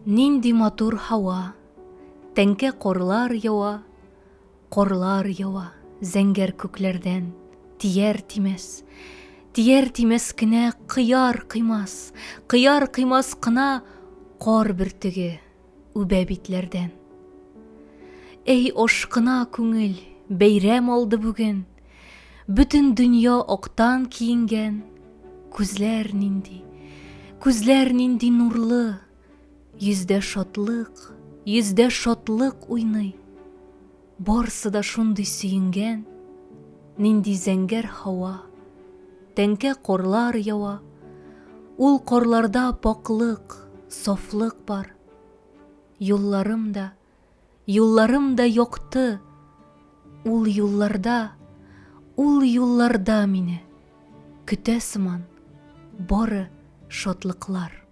Нинди матур һауа, тәңкә корлар ява, зәңгәр күкләрдән, тияр тимәс кенә кыяр кыймас кына кар бөртеге үбә битләрдән. Эй ашкына күңел, бәйрәм алды бүген, бүтән дөнья актан киенгән, күзләр нинди нурлы, йөздә шатлык уйный. Барсы да шундый сөенгән, нинди зәңгәр һава, тәңкә корлар ява, ул корларда паклык, сафлык бар. Юлларым да якты, ул юлларда мине көтә сыман бары шатлыклар.